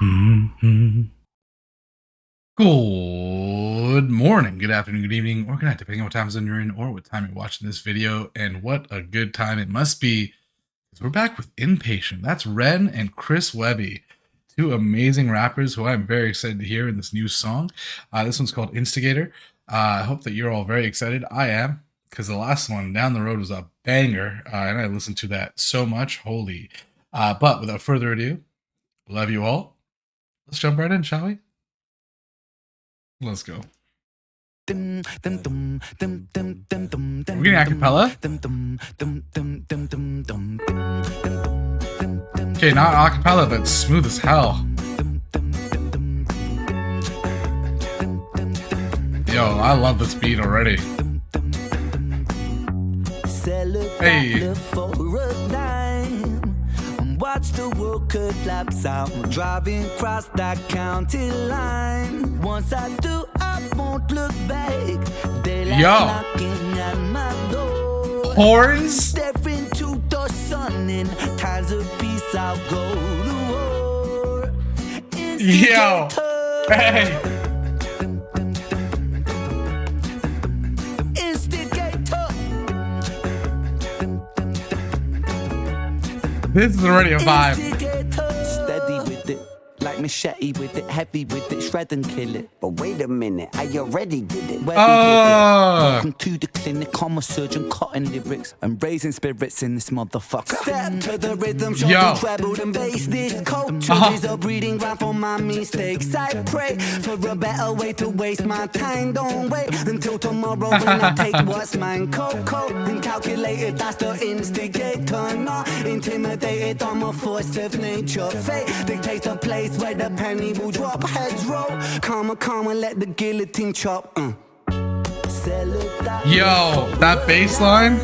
Mm-hmm. Good morning, good afternoon, good evening, or good night, depending on what time zone you're in or what time you're watching this video. And what a good time it must be, because we're back with Inpatient. That's Ren and Chris Webby, two amazing rappers who I'm very excited to hear in this new song. This one's called Instigator. I hope that you're all very excited. I am, because the last one, Down the Road, was a banger, and I listened to that so much. Holy. But without further ado, love you all. Let's jump right in, shall we? Let's go. We're getting acapella? Okay, not acapella, but smooth as hell. Yo, I love this beat already. Hey. Watch the world collapse out, driving across that county line. Once I do, I won't look back. Daylight knocking at my door. Horns? Step into the sun in times of peace, I'll go to war. Yo, hey. This is already a vibe. Steady with it, like machete with it, heavy with it, shred and kill it. But wait a minute, I already did it. Welcome to the clinic, I'm a surgeon cutting lyrics and raising spirits in this motherfucker. Step to the rhythm, show the treble and bass. This culture is a breeding ground for my mistakes. I pray for a better way to waste my time. Don't wait until tomorrow when I take what's mine. Cold and calculated, that's the instigator. Not intimidated, I'm a force of nature. Fate dictates a place where the penny will drop. Heads roll, calm, let the guillotine chop. Yo, that bass line.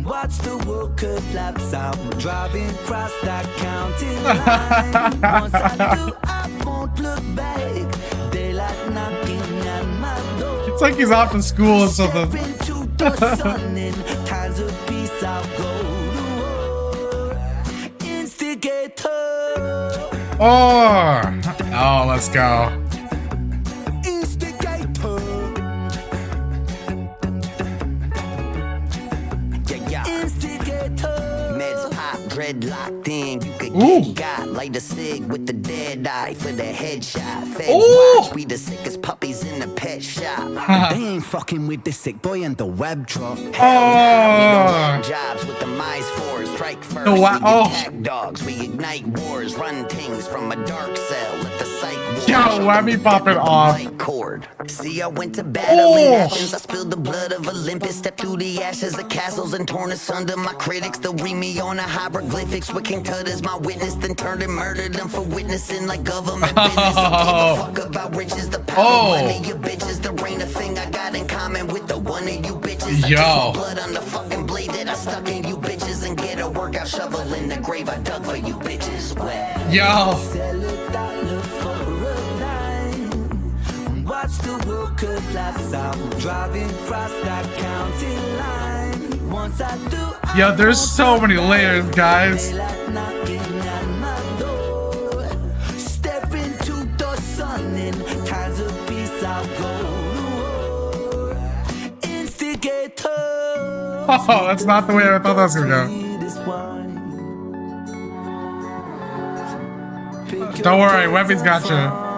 Watch the world collapse out, driving across that county line. Once I do, I won't look back. Daylight knocking at my door. It's like he's off to school or something. Into the sun in times of peace, I'll go to war. Instigator. Oh, let's go. Locked in, you could get got like the sig with the dead eye for the headshot. Feds watch, we the sickest puppies in the pet shop. They ain't fucking with the sick boy in the web truck. Hell nah, we don't jobs with the mice for strike first. We attack dogs, we ignite wars, run things from a dark cell. Let the psych yo, let me pop it off. See, I went to battle in Athens. I spilled the blood of Olympus, stepped through the ashes of castles and torn asunder. My critics, they'll read me on a hieroglyphics with King Tut as my witness, then turned and murdered them for witnessing like government business. Don't give a fuck about riches, the power, money, you bitches. There ain't a thing I got in common with the one of you bitches. I just want blood on the fucking blade that I stuck in you bitches and get a workout shovel in the grave I dug for you bitches. Well, watch the world collapse out, driving across that county line. Once I do, yo, there's so many layers, guys. Step into the sun in times of peace, I'll go to war. Instigator. Oh, that's not the way I thought that was gonna go. Don't worry, Webby's got you.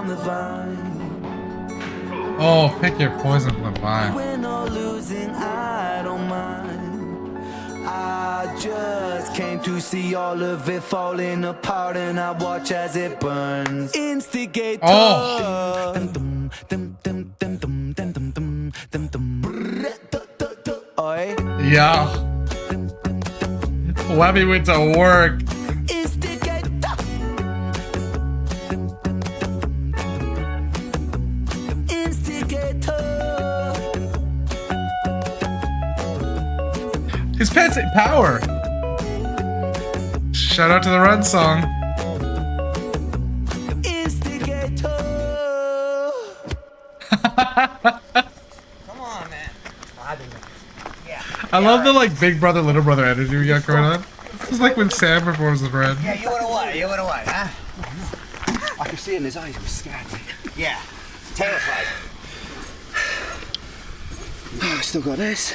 Oh, pick your poison from the vine. Win or losing, I don't mind. I just came to see all of it falling apart, and I watch as it burns. Instigator. Yeah. Webby went to work. His pets ain't power. Shout out to the Run song. Instigator. Come on, man. I love the like big brother, little brother energy we got going on. This is like when Sam performs with Red. Yeah, you wanna what? You wanna what, huh? I could see in his eyes he was scared. Yeah, terrified. Oh, I still got this.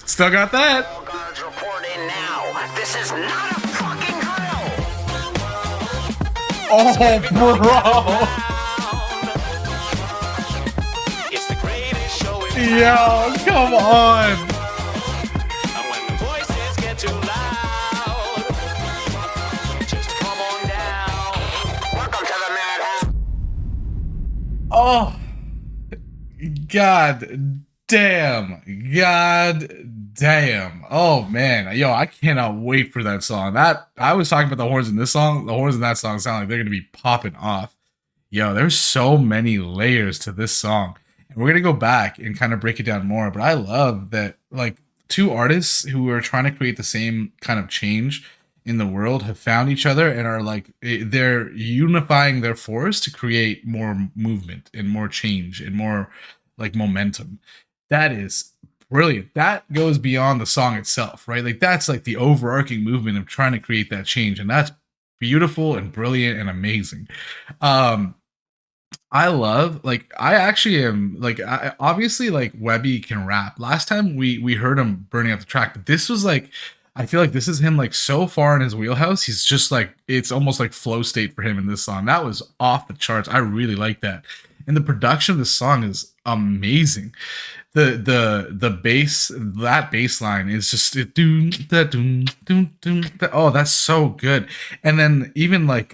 Still got that. All guards report in now. This is not a fucking drill. Oh, bro. It's the greatest show in Yo, come on. And when the voices get too loud, just come on down. Welcome to the madhouse. Oh, God damn. God damn. Oh, man. Yo, I cannot wait for that song. That I was talking about the horns in this song. The horns in that song sound like they're going to be popping off. Yo, there's so many layers to this song. And we're going to go back and kind of break it down more. But I love that, like, two artists who are trying to create the same kind of change in the world have found each other and are like, they're unifying their force to create more movement and more change and more like momentum. That is brilliant. That goes beyond the song itself, right? Like that's like the overarching movement of trying to create that change. And that's beautiful and brilliant and amazing. I love, like, I actually am like, obviously like Webby can rap. Last time we heard him burning out the track, but this was like, I feel like this is him like so far in his wheelhouse. He's just like, it's almost like flow state for him in this song. That was off the charts. I really like that. And the production of this song is amazing. The bass, that bass line is just oh, that's so good. And then even like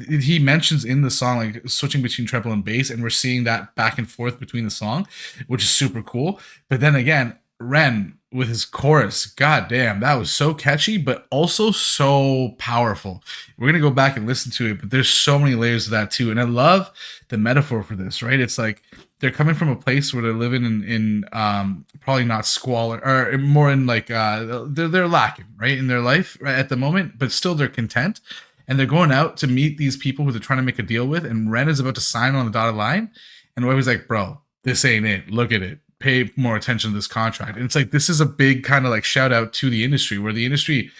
he mentions in the song like switching between treble and bass, and we're seeing that back and forth between the song, which is super cool. But then again, Ren with his chorus, god damn, that was so catchy but also so powerful. We're gonna go back and listen to it, but there's so many layers to that too. And I love the metaphor for this, right? It's like they're coming from a place where they're living in probably not squalor, or more in like they're lacking, right, in their life right at the moment, but still they're content. And they're going out to meet these people who they're trying to make a deal with, and Ren is about to sign on the dotted line, and Webby's like, bro, this ain't it, look at it, pay more attention to this contract. And it's like, this is a big kind of like shout out to the industry, where the industry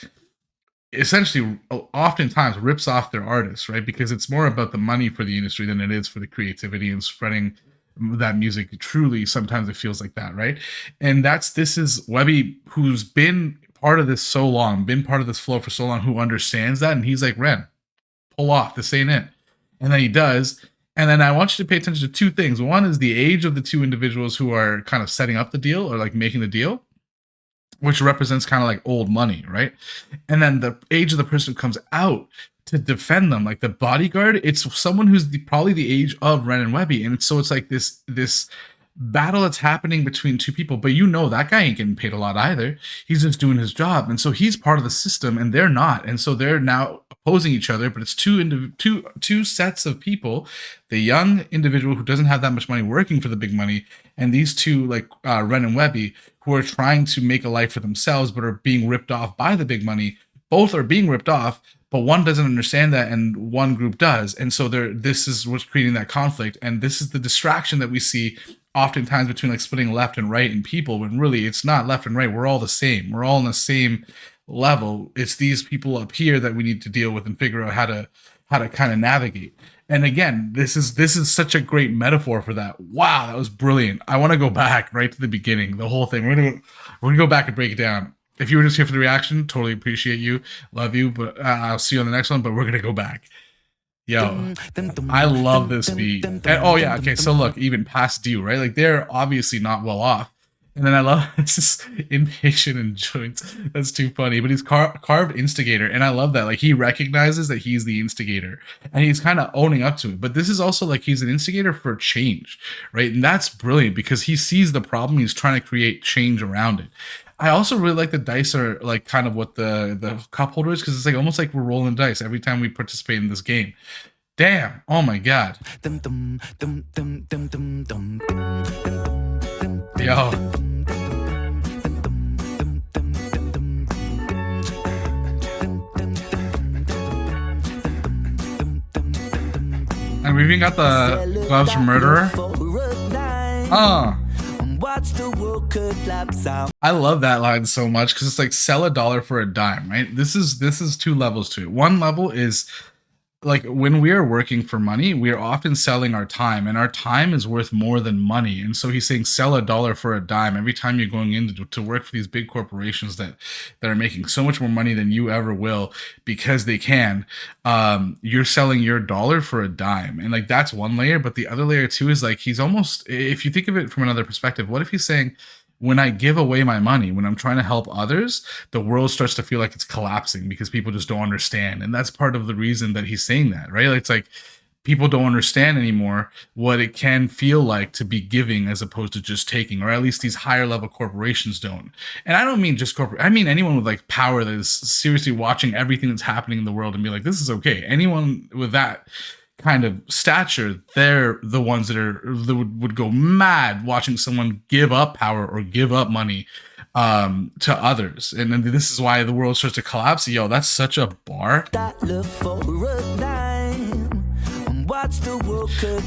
essentially oftentimes rips off their artists, right? Because it's more about the money for the industry than it is for the creativity and spreading that music. Truly, sometimes it feels like that, right? And this is Webby, who's been part of this so long, been part of this flow for so long, who understands that. And he's like, Ren, pull off, this ain't it. And then he does. And then I want you to pay attention to two things. One is the age of the two individuals who are kind of setting up the deal or like making the deal, which represents kind of like old money, right? And then the age of the person who comes out to defend them, like the bodyguard, it's someone who's probably the age of Ren and Webby. And so it's like this battle that's happening between two people, but you know that guy ain't getting paid a lot either. He's just doing his job. And so he's part of the system and they're not. And so they're now opposing each other, but it's two sets of people, the young individual who doesn't have that much money working for the big money, and these two like Ren and Webby, who are trying to make a life for themselves but are being ripped off by the big money. Both are being ripped off, but one doesn't understand that and one group does. And so this is what's creating that conflict. And this is the distraction that we see oftentimes between like splitting left and right in people, when really it's not left and right. We're all the same. We're all on the same level. It's these people up here that we need to deal with and figure out how to kind of navigate. And again, this is such a great metaphor for that. Wow, that was brilliant. I want to go back right to the beginning, the whole thing. We're gonna go back and break it down. If you were just here for the reaction, totally appreciate you, love you, but I'll see you on the next one. But we're gonna go back. Yo, I love this beat. And, oh yeah, okay. So look, even past due, right? Like they're obviously not well off. And then I love this is Inpatient and Joints. That's too funny. But he's carved Instigator, and I love that. Like he recognizes that he's the instigator, and he's kind of owning up to it. But this is also like he's an instigator for change, right? And that's brilliant because he sees the problem. He's trying to create change around it. I also really like the dice are like kind of what the cup holder is, because it's like almost like we're rolling dice every time we participate in this game. Damn. Oh my god. Yo. And we even got the gloves from Murderer. watch the world collapse out. I love that line so much because it's like sell a dollar for a dime, right? This is two levels to it. One level is like when we are working for money, we are often selling our time, and our time is worth more than money. And so he's saying sell a dollar for a dime. Every time you're going in to work for these big corporations that are making so much more money than you ever will because they can, you're selling your dollar for a dime. And like that's one layer. But the other layer too is like he's almost, if you think of it from another perspective, what if he's saying, when I give away my money, when I'm trying to help others, the world starts to feel like it's collapsing because people just don't understand. And that's part of the reason that he's saying that, right? It's like people don't understand anymore what it can feel like to be giving as opposed to just taking, or at least these higher level corporations don't. And I don't mean just corporate. I mean anyone with like power that is seriously watching everything that's happening in the world and be like, this is okay. Anyone with that kind of stature, they're the ones that would go mad watching someone give up power or give up money to others. And then this is why the world starts to collapse. Yo, that's such a bar.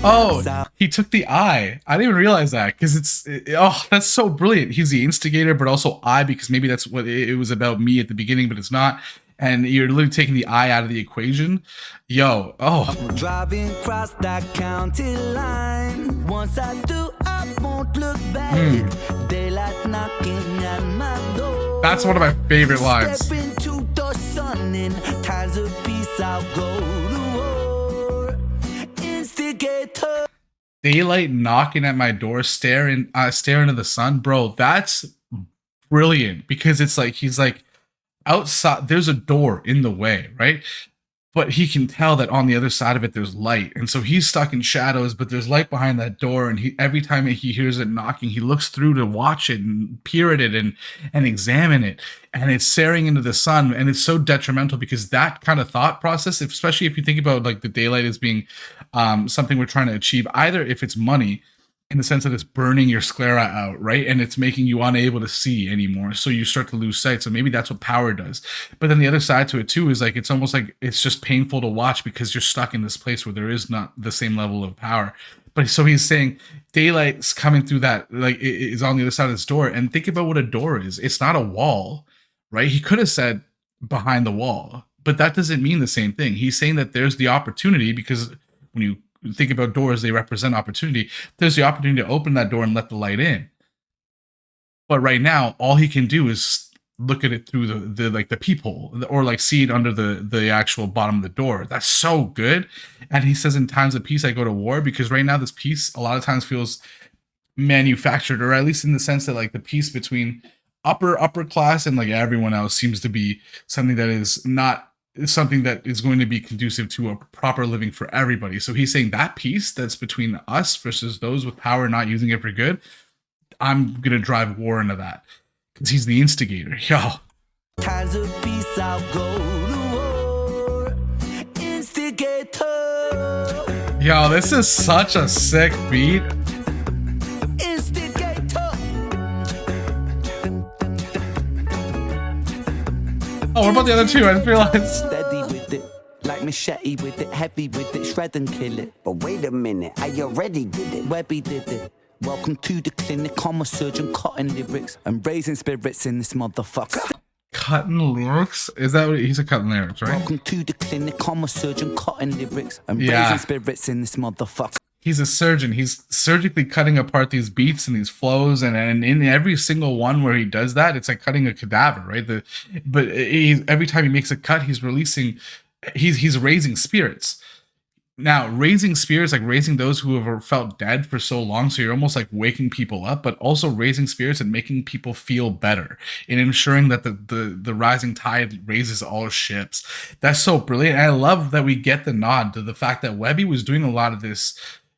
Oh, he took the I. I didn't even realize that because oh, that's so brilliant. He's the instigator, but also I, because maybe that's what it was about me at the beginning, but it's not. And you're literally taking the I out of the equation. Yo, oh. Driving across that county line. Once I do, I won't look back. Daylight knocking at my door. That's one of my favorite lines. Step into the sun in times of peace, I'll go to war. Instigator. Daylight knocking at my door, staring into the sun. Bro, that's brilliant because it's like he's like, outside there's a door in the way, right? But he can tell that on the other side of it there's light, and so he's stuck in shadows, but there's light behind that door. And he, every time he hears it knocking, he looks through to watch it and peer at it and examine it, and it's staring into the sun. And it's so detrimental because that kind of thought process, especially if you think about like the daylight as being something we're trying to achieve, either if it's money in the sense that it's burning your sclera out, right? And it's making you unable to see anymore. So you start to lose sight. So maybe that's what power does. But then the other side to it too is like, it's almost like it's just painful to watch because you're stuck in this place where there is not the same level of power. But so he's saying daylight's coming through that, like it is on the other side of this door. And think about what a door is. It's not a wall, right? He could have said behind the wall, but that doesn't mean the same thing. He's saying that there's the opportunity, because when you think about doors, they represent opportunity. There's the opportunity to open that door and let the light in. But right now, all he can do is look at it through the like the peephole, or like see it under the actual bottom of the door. That's so good. And he says, in times of peace, I go to war, because right now this peace a lot of times feels manufactured, or at least in the sense that like the peace between upper class and like everyone else seems to be something that is not something that is going to be conducive to a proper living for everybody. So he's saying that peace that's between us versus those with power not using it for good, I'm gonna drive war into that because he's the instigator. Yo, Times of peace, I'll go to war. Instigator. Yo, this is such a sick beat. Instigator. Oh, what about the other two? I just realized. Steady with it, like machete with it, heavy with it, shred and kill it. But wait a minute, I already did it. Webby did it. Welcome to the clinic, I'm a surgeon cutting lyrics and raising spirits in this motherfucker. Cutting lyrics? Is that what he's a cutting lyrics, right? Welcome to the clinic, I'm a surgeon cutting lyrics and Yeah. raising spirits in this motherfucker. He's a surgeon. He's surgically cutting apart these beats and these flows, and in every single one where he does that, it's like cutting a cadaver, right? But every time he makes a cut, he's releasing, he's raising spirits. Now, raising spirits, like raising those who have felt dead for so long, so you're almost like waking people up, but also raising spirits and making people feel better and ensuring that the rising tide raises all ships. That's so brilliant. And I love that we get the nod to the fact that Webby was doing a lot of this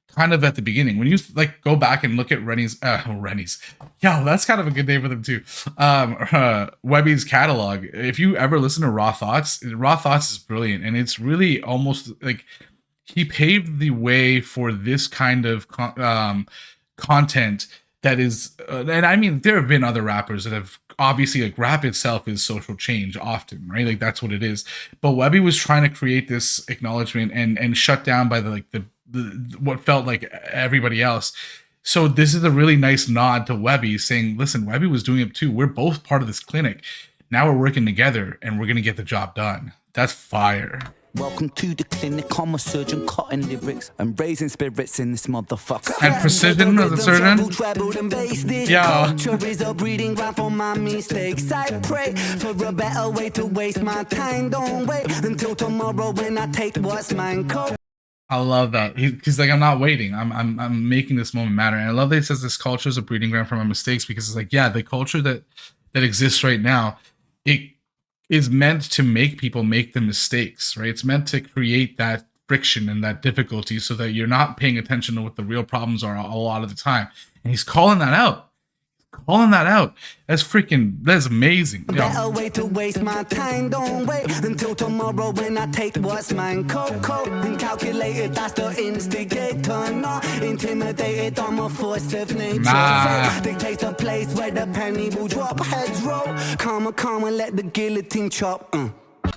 kind of at the beginning. When you like go back and look at Rennie's, yeah, that's kind of a good name for them too. Webby's catalog. If you ever listen to Raw Thoughts is brilliant, and it's really almost like he paved the way for this kind of content that is, and I mean, there have been other rappers that have obviously, like, rap itself is social change often, right? Like that's what it is. But Webby was trying to create this acknowledgement and shut down by the what felt like everybody else. So this is a really nice nod to Webby saying, listen, Webby was doing it too. We're both part of this clinic. Now we're working together and we're going to get the job done. That's fire. Welcome to the clinic, I'm a surgeon cutting lyrics and raising spirits in this motherfucker. And Precision as a surgeon? Yeah. Culture is a breeding ground for my mistakes. I pray for a better way to waste my time. Don't wait until tomorrow when I take what's mine. I love that. He's like, I'm not waiting. I'm making this moment matter. And I love that he says this culture is a breeding ground for my mistakes, because it's like, yeah, the culture that exists right now, it is meant to make people make the mistakes, right? It's meant to create that friction and that difficulty so that you're not paying attention to what the real problems are a lot of the time. And he's calling that out. That's amazing. Better way to waste my time. Don't wait until tomorrow when I take what's mine. Cold and calculated, that's the instigator. Not intimidated, I'm a force of nature. Nah. Dictate a place where the penny will drop, heads roll. Calm and let the guillotine chop.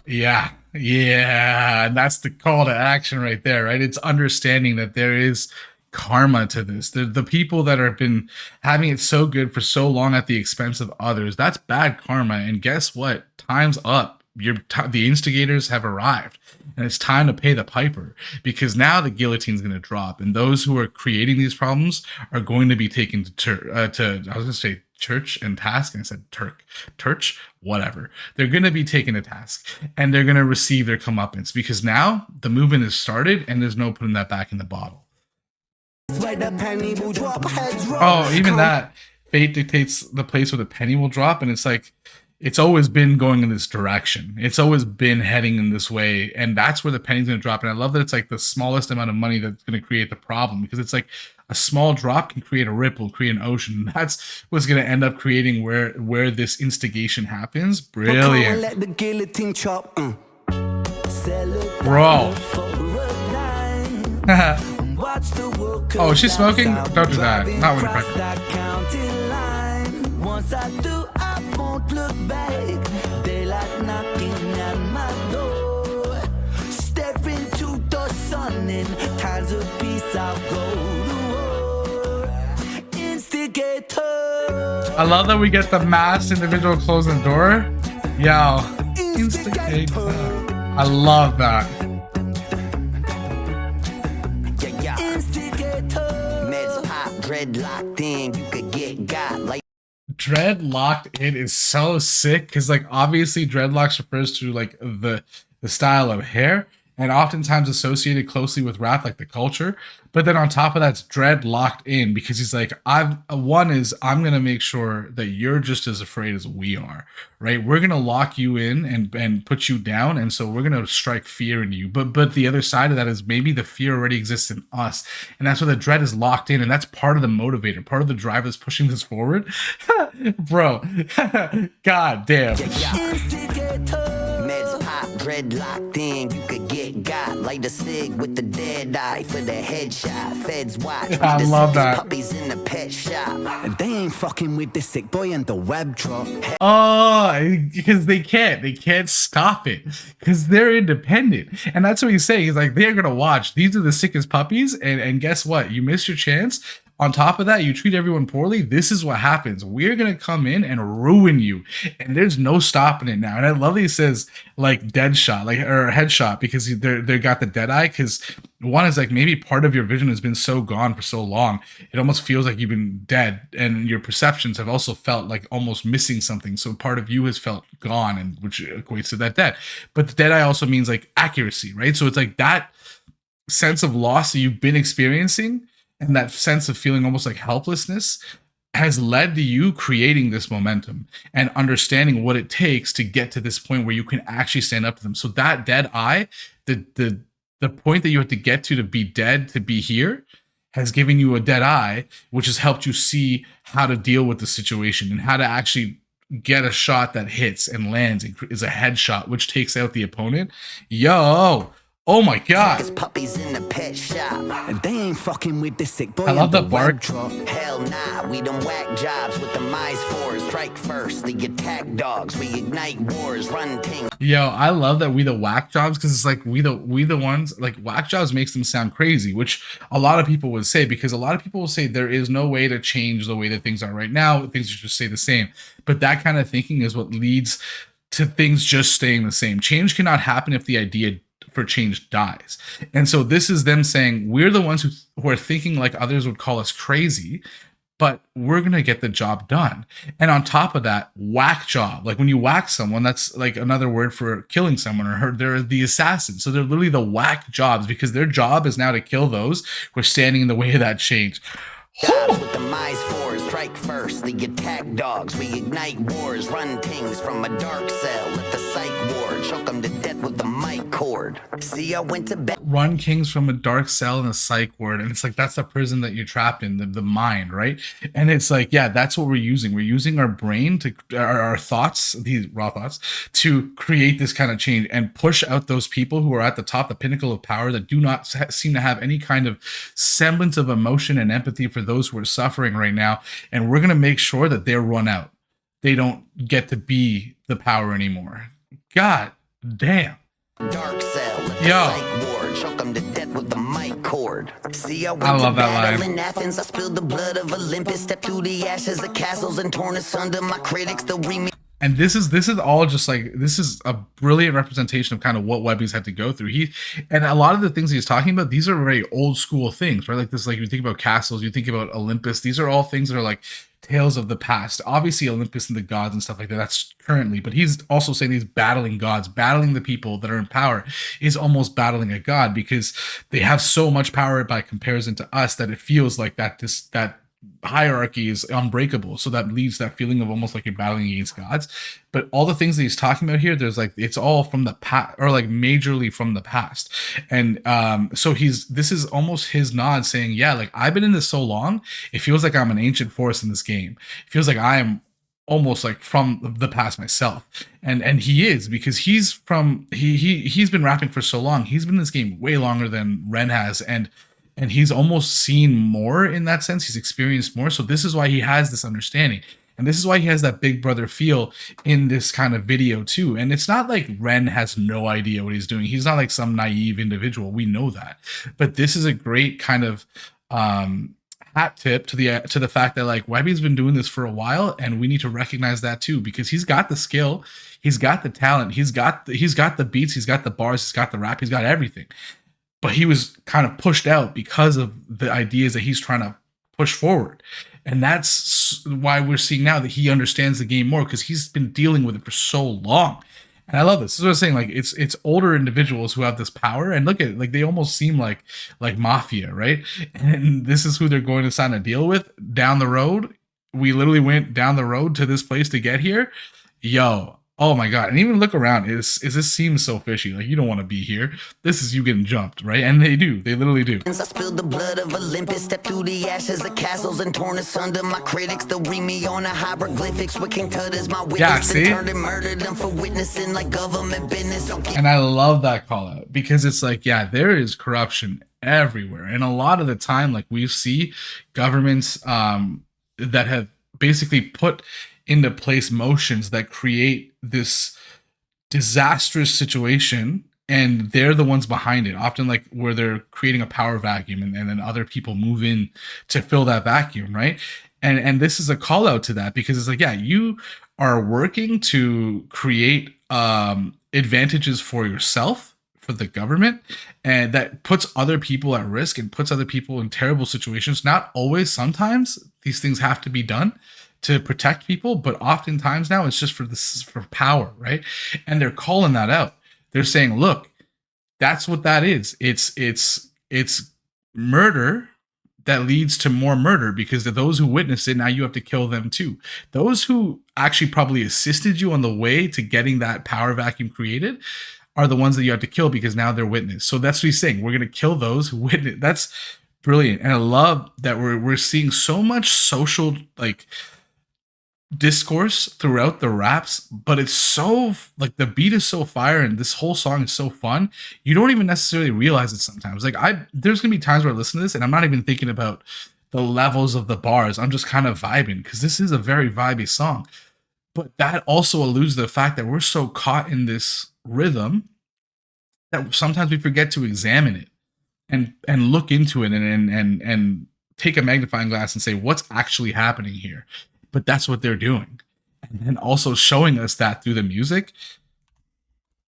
Yeah. And that's the call to action right there, right? It's understanding that there is karma to this. The people that have been having it so good for so long at the expense of others, that's bad karma. And guess what? Time's up. The instigators have arrived, and it's time to pay the piper, because now the guillotine's going to drop, and those who are creating these problems are going to be taken to I was going to say church and task, and I said Turch, whatever. They're going to be taken to task, and they're going to receive their comeuppance, because now the movement has started, and there's no putting that back in the bottle. Oh, even that. Fate dictates the place where the penny will drop, and it's like, it's always been going in this direction. It's always been heading in this way, and that's where the penny's going to drop. And I love that it's like the smallest amount of money that's going to create the problem, because it's like a small drop can create a ripple, create an ocean. That's what's going to end up creating where this instigation happens. Brilliant. Let the guillotine chop. Bro. Oh, is she smoking? Don't do that. Not when you're pregnant. Once I do, I won't look back. Daylight knocking at my door. Staring to the sun in times of peace, I'll go to war. Instigator. I love that we get the masked individual closing the door. Yo, Instigator. I love that. Dread locked in, you could get got like Dread locked in is so sick, because like obviously dreadlocks refers to like the style of hair, and oftentimes associated closely with rap, like the culture. But then on top of that, it's dread locked in, because he's like, I'm gonna make sure that you're just as afraid as we are, right? We're gonna lock you in and put you down, and so we're gonna strike fear in you. But the other side of that is maybe the fear already exists in us, and that's where the dread is locked in, and that's part of the motivator, part of the drive that's pushing this forward. Bro, god damn. Meds pop, dread locked in, you could get got like the sig with the dead eye for the headshot. Feds watch. I love that. Puppies in the pet shop. And they ain't fucking with the sick boy and the web drop. Oh, because they can't stop it, because they're independent. And that's what he's saying. He's like, they're gonna watch. These are the sickest puppies, and guess what? You missed your chance. On top of that, you treat everyone poorly. This is what happens. We're going to come in and ruin you. And there's no stopping it now. And I love that he says like dead shot, like, or headshot, because they got the dead eye. Because one is like, maybe part of your vision has been so gone for so long, it almost feels like you've been dead. And your perceptions have also felt like almost missing something. So part of you has felt gone, and which equates to that dead. But the dead eye also means like accuracy, right? So it's like that sense of loss that you've been experiencing, and that sense of feeling almost like helplessness has led to you creating this momentum and understanding what it takes to get to this point where you can actually stand up to them. So that dead eye, the point that you have to get to be dead, to be here, has given you a dead eye, which has helped you see how to deal with the situation and how to actually get a shot that hits and lands and is a headshot, which takes out the opponent. Yo, Oh my god. His puppies in the pet shop. And they ain't fucking with the sick boy. I love in the bark. truck. Hell nah, we done whack jobs with the mice fours. Strike first, the attack dogs. We ignite wars, run things. Yo, I love that we the whack jobs, because it's like we the ones, like whack jobs makes them sound crazy, which a lot of people would say, because a lot of people will say there is no way to change the way that things are right now. Things should just stay the same. But that kind of thinking is what leads to things just staying the same. Change cannot happen if the idea for change dies. And so this is them saying we're the ones who are thinking like others would call us crazy, but we're going to get the job done. And on top of that, whack job. Like when you whack someone, that's like another word for killing someone, or they're the assassin. So they're literally the whack jobs, because their job is now to kill those who are standing in the way of that change. Jobs with the mice fours, strike first, the attack dogs. We ignite wars, run things from a dark cell. Let the psych ward choke them to death with the mic cord. See, I went to bed. Run kings from a dark cell in a psych ward. And it's like, that's the prison that you're trapped in, the mind, right? And it's like, yeah, that's what we're using. We're using our brain to our thoughts, these raw thoughts, to create this kind of change and push out those people who are at the top, the pinnacle of power, that do not seem to have any kind of semblance of emotion and empathy for those who are suffering right now. And we're going to make sure that they're run out. They don't get to be the power anymore. God damn. Dark cell, let the Yo. psych ward choke them to death with the mic cord. See, I went I love to that battle line. in Athens. I spilled the blood of Olympus, stepped through the ashes of castles and torn asunder. My critics still read me. And this is all just like, this is a brilliant representation of kind of what Webby's had to go through. And a lot of the things he's talking about, these are very old school things, right? Like this, like you think about castles, you think about Olympus. These are all things that are like tales of the past. Obviously Olympus and the gods and stuff like that, that's currently, but he's also saying he's battling gods, battling the people that are in power is almost battling a god, because they have so much power by comparison to us that it feels like that hierarchy is unbreakable. So that leaves that feeling of almost like you're battling against gods. But all the things that he's talking about here, there's like, it's all from the past, or like majorly from the past. And so this is almost his nod saying, yeah, like I've been in this so long, it feels like I'm an ancient force in this game. It feels like I am almost like from the past myself. And he is, because he's been rapping for so long. He's been in this game way longer than Ren has, and he's almost seen more in that sense. He's experienced more. So this is why he has this understanding. And this is why he has that big brother feel in this kind of video too. And it's not like Ren has no idea what he's doing. He's not like some naive individual. We know that. But this is a great kind of hat tip to the fact that like Webby's been doing this for a while, and we need to recognize that too, because he's got the skill, he's got the talent, he's got the beats, he's got the bars, he's got the rap, he's got everything. But he was kind of pushed out because of the ideas that he's trying to push forward. And that's why we're seeing now that he understands the game more, because he's been dealing with it for so long. And I love this. This is what I'm saying. Like it's older individuals who have this power, and look at it, like they almost seem like mafia, right? And this is who they're going to sign a deal with down the road. We literally went down the road to this place to get here. Yo. Oh my God. And even look around, this seems so fishy. Like you don't want to be here. This is you getting jumped, right? And they do. They literally do. I spilled the blood of Olympus, stepped through the ashes of castles and torn asunder. My critics still read me on the hieroglyphics. With King Tut as my witness. Yeah, see? Turned and murdered them for witnessing like government business. And I love that call out, because it's like, yeah, there is corruption everywhere. And a lot of the time, like we see governments that have basically put into place motions that create this disastrous situation, and they're the ones behind it, often like where they're creating a power vacuum, and then other people move in to fill that vacuum, right? And this is a call out to that, because it's like, yeah, you are working to create advantages for yourself, for the government, and that puts other people at risk and puts other people in terrible situations. Not always, sometimes these things have to be done to protect people, but oftentimes now it's just for power, right? And they're calling that out. They're saying, look, that's what that is. It's murder that leads to more murder, because of those who witnessed it, now you have to kill them too. Those who actually probably assisted you on the way to getting that power vacuum created are the ones that you have to kill, because now they're witness. So that's what he's saying. We're going to kill those who witness. That's brilliant. And I love that we're seeing so much social, like, discourse throughout the raps, but it's so like the beat is so fire and this whole song is so fun. You don't even necessarily realize it sometimes. Like there's gonna be times where I listen to this and I'm not even thinking about the levels of the bars. I'm just kind of vibing because this is a very vibey song. But that also alludes to the fact that we're so caught in this rhythm that sometimes we forget to examine it and look into it and take a magnifying glass and say what's actually happening here. But that's what they're doing, and then also showing us that through the music,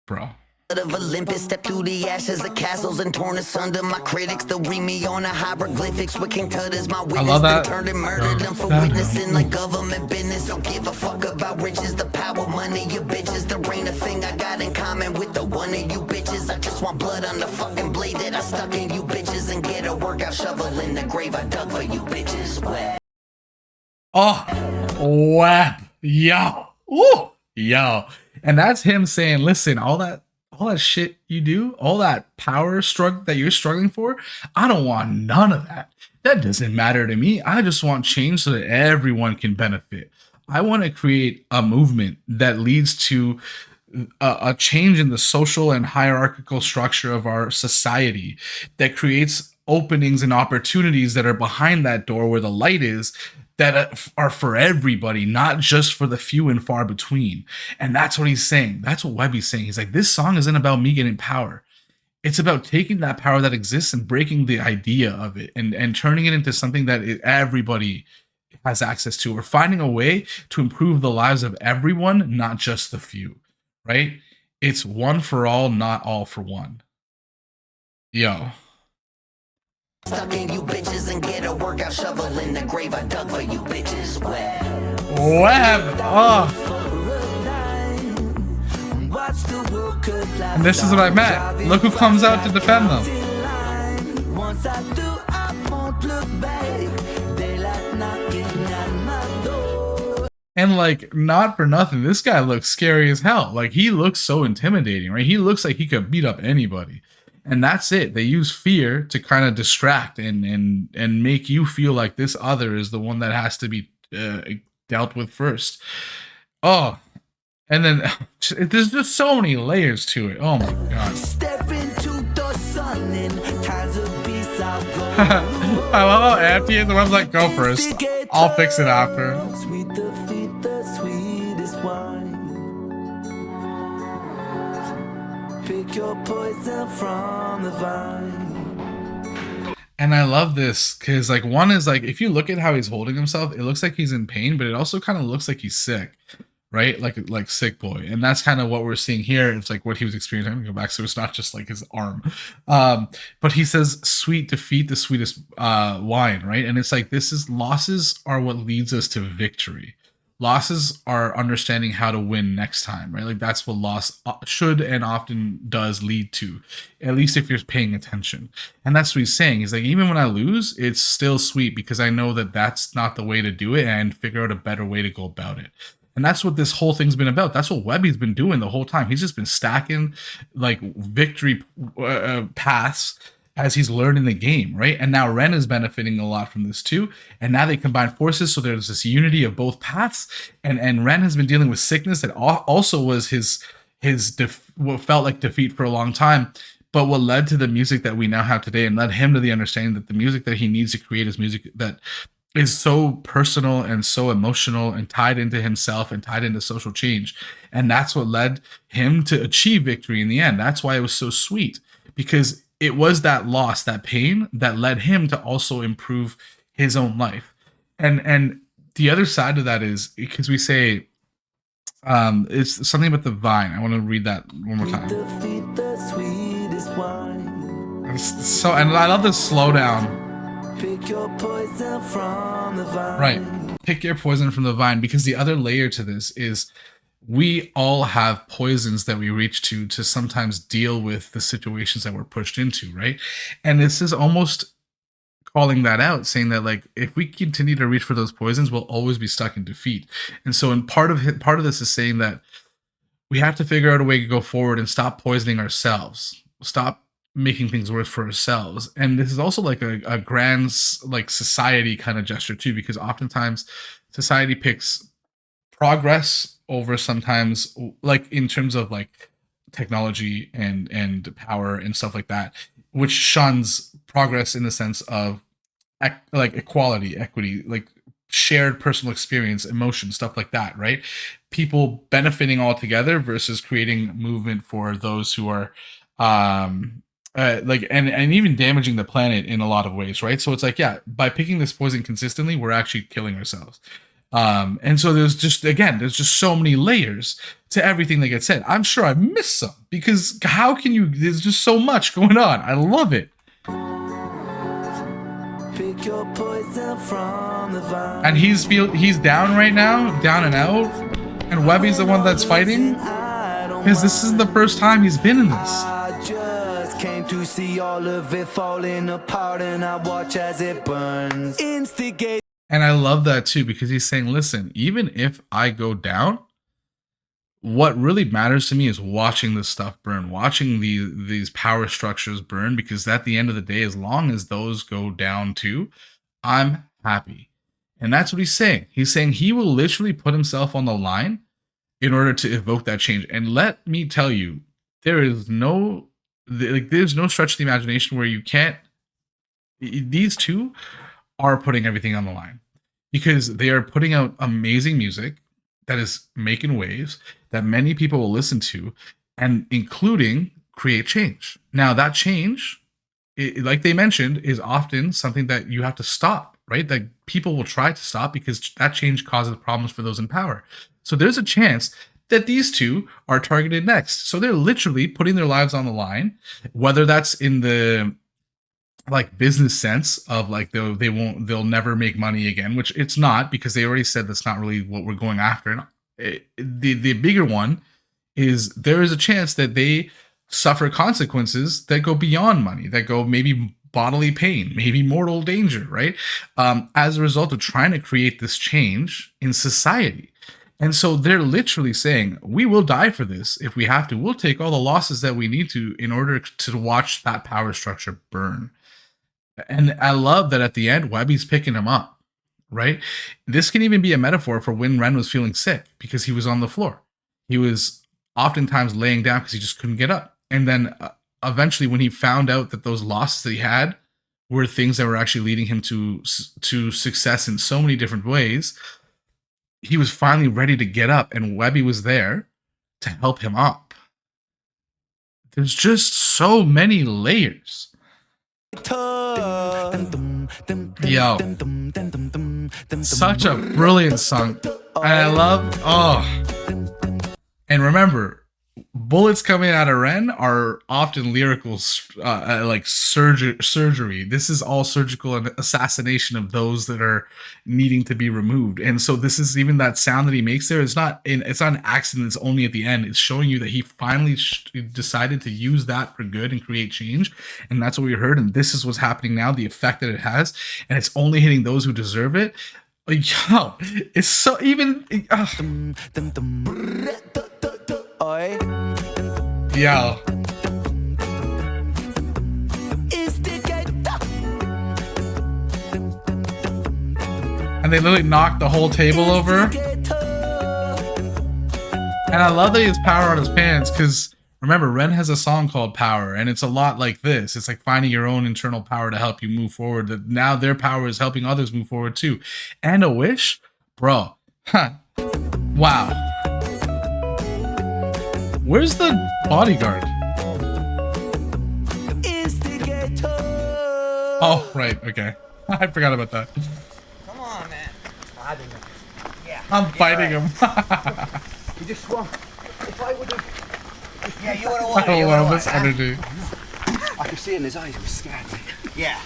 bro. Of Olympus, step through the ashes of castles and torn asunder. My critics, they'll read me on the hieroglyphics. With King Tut as my witness, love that. they turned and murdered them for witnessing like government business. Don't give a fuck about riches, the power, money, your bitches. There ain't a thing I got in common with the one of you bitches. I just want blood on the fucking blade that I stuck in you bitches, and get a workout shovel in the grave I dug for you bitches. Oh, whap, yo, ooh, yo, and that's him saying, "Listen, all that shit you do, all that power struggle that you're struggling for, I don't want none of that. That doesn't matter to me. I just want change so that everyone can benefit. I want to create a movement that leads to a change in the social and hierarchical structure of our society, that creates openings and opportunities that are behind that door where the light is, that are for everybody, not just for the few and far between." And that's what he's saying. That's what Webby's saying. He's like, this song isn't about me getting power. It's about taking that power that exists and breaking the idea of it and turning it into something that everybody has access to, or finding a way to improve the lives of everyone, not just the few, right? It's one for all, not all for one. Yo. Stuck in you bitches, and get a workout shovel in the grave I dug for you bitches. Web. Oh. And this is what I meant. Look who comes out to defend them. And like, not for nothing, this guy looks scary as hell. Like, he looks so intimidating, right? He looks like he could beat up anybody. And that's it. They use fear to kind of distract and make you feel like this other is the one that has to be dealt with first. Oh, and then there's just so many layers to it. Oh my god. Step into the sun in times of peace, I'll go. I love how empty it is. The one's like, go first. I'll fix it after. Sweet defeat, the sweetest wine. Pick your poison from the vine. And I love this because, like, one is like, if you look at how he's holding himself, it looks like he's in pain, but it also kind of looks like he's sick, right? Like sick boy. And that's kind of what we're seeing here. It's like what he was experiencing. I'm gonna go back, so it's not just like his arm. But he says, "Sweet defeat, the sweetest wine," right? And it's like, this is, losses are what leads us to victory. Losses are understanding how to win next time, right? Like, that's what loss should and often does lead to, at least if you're paying attention. And that's what he's saying. He's like, even when I lose, it's still sweet because I know that that's not the way to do it, and figure out a better way to go about it. And that's what this whole thing's been about. That's what Webby's been doing the whole time. He's just been stacking like victory paths as he's learning the game, right? And now Ren is benefiting a lot from this too. And now they combine forces, so there's this unity of both paths. And Ren has been dealing with sickness that also was his what felt like defeat for a long time, but what led to the music that we now have today, and led him to the understanding that the music that he needs to create is music that is so personal and so emotional and tied into himself and tied into social change. And that's what led him to achieve victory in the end. That's why it was so sweet, because it was that loss, that pain, that led him to also improve his own life. And the other side of that is, because we say it's something about the vine. I want to read that one more time. So, and I love the slowdown. Pick your poison from the vine. Right. Pick your poison from the vine, because the other layer to this is, we all have poisons that we reach to sometimes deal with the situations that we're pushed into, right? And this is almost calling that out, saying that, like, if we continue to reach for those poisons, we'll always be stuck in defeat. And so, in part of this is saying that we have to figure out a way to go forward and stop poisoning ourselves, stop making things worse for ourselves. And this is also like a grand, like, society kind of gesture too, because oftentimes society picks progress over sometimes, like in terms of like technology and power and stuff like that, which shuns progress in the sense of like equality, equity, like shared personal experience, emotion, stuff like that, right? People benefiting all together versus creating movement for those who are like and even damaging the planet in a lot of ways, right? So it's like, yeah, by picking this poison consistently, we're actually killing ourselves. And so there's just so many layers to everything that gets said. I'm sure I've missed some because how can you, there's just so much going on. I love it. Pick your poison from the vine. And he's down right now, down and out. And Webby's the one that's fighting. Because this is the first time he's been in this. I just came to see all of it falling apart, and I watch as it burns. Instigate. And I love that too, because he's saying, listen, even if I go down, what really matters to me is watching this stuff burn, watching these power structures burn, because at the end of the day, as long as those go down too, I'm happy. And that's what he's saying. He's saying he will literally put himself on the line in order to evoke that change. And let me tell you, there's no stretch of the imagination where you can't. These two are putting everything on the line because they are putting out amazing music that is making waves that many people will listen to, and including create change. Now that change, like they mentioned, is often something that you have to stop, right? That people will try to stop because that change causes problems for those in power. So there's a chance that these two are targeted next. So they're literally putting their lives on the line, whether that's in the like business sense of like they'll never make money again, which it's not, because they already said that's not really what we're going after. And the bigger one is there is a chance that they suffer consequences that go beyond money, that go maybe bodily pain, maybe mortal danger, right? As a result of trying to create this change in society. And so they're literally saying, we will die for this if we have to. We'll take all the losses that we need to in order to watch that power structure burn. And I love that at the end, Webby's picking him up, right? This can even be a metaphor for when Ren was feeling sick because he was on the floor. He was oftentimes laying down because he just couldn't get up. And then eventually when he found out that those losses that he had were things that were actually leading him to success in so many different ways, he was finally ready to get up, and Webby was there to help him up. There's just so many layers. Yo, such a brilliant song. And I love, and remember, bullets coming out of Ren are often lyrical, like surgery. This is all surgical and assassination of those that are needing to be removed. And so this is even that sound that he makes there. It's not an accident. It's only at the end. It's showing you that he finally decided to use that for good and create change. And that's what we heard. And this is what's happening now, the effect that it has. And it's only hitting those who deserve it. Yo, it's so even. Yo. And they literally knocked the whole table over. And I love that he has power on his pants, because remember, Ren has a song called Power, and it's a lot like this. It's like finding your own internal power to help you move forward. That now their power is helping others move forward too. And a wish? Bro. Huh. Wow. Where's the bodyguard? Instigator. Oh, right. Okay. I forgot about that. Come on, man. Yeah. I'm fighting him. You just swung. If I would have. Yeah, you would have won. I love this energy. I could see in his eyes he was scared. Yeah.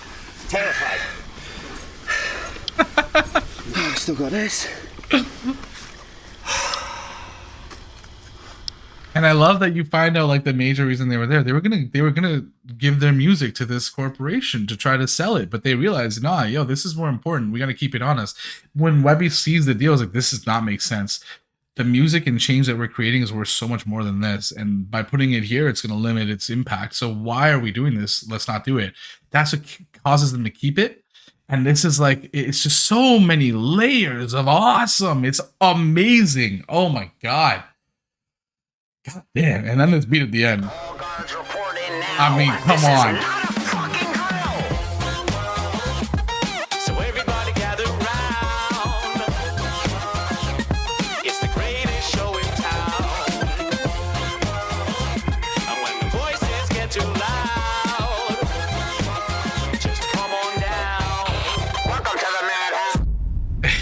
Terrified. I still got this. And I love that you find out like the major reason they were there. They were gonna give their music to this corporation to try to sell it, but they realized, nah, yo, this is more important. We gotta keep it on us. When Webby sees the deal, it's like, this does not make sense. The music and change that we're creating is worth so much more than this, and by putting it here, it's gonna limit its impact. So why are we doing this? Let's not do it. That's what causes them to keep it. And this is like, it's just so many layers of awesome. It's amazing. Oh my God. God damn. And then this beat at the end. All guards report in now. I mean, come This on. is not a fucking drill. So everybody gather round. It's the greatest show in town. And when the voices get too loud, just come on down. Welcome to the madhouse.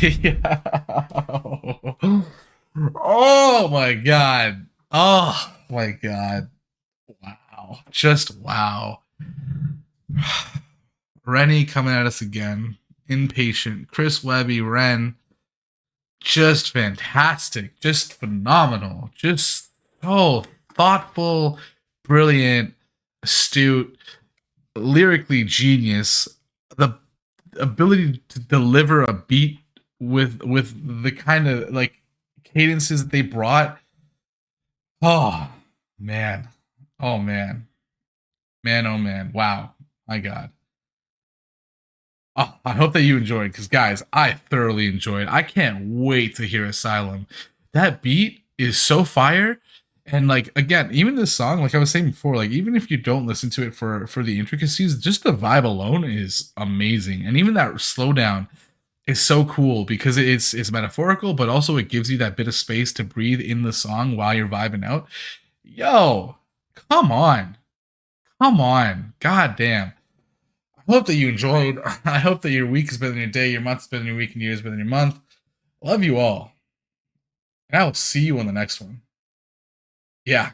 Yeah. Oh my God. Oh my God. Wow. Just wow. Rennie coming at us again. Inpatient. Chris Webby, Ren. Just fantastic. Just phenomenal. Just so thoughtful, brilliant, astute, lyrically genius. The ability to deliver a beat with the kind of like cadences that they brought. Oh man. Oh man. Man, oh man. Wow. My God. Oh, I hope that you enjoyed, because guys, I thoroughly enjoyed. I can't wait to hear Asylum. That beat is so fire. And like again, even this song, like I was saying before, like even if you don't listen to it for the intricacies, just the vibe alone is amazing. And even that slowdown is so cool because it's metaphorical, but also it gives you that bit of space to breathe in the song while you're vibing out. Yo, come on. Come on. God damn. I hope that you enjoyed. I hope that your week is better than your day, your month is better than your week, and your year is better than your month. Love you all. And I will see you on the next one. Yeah.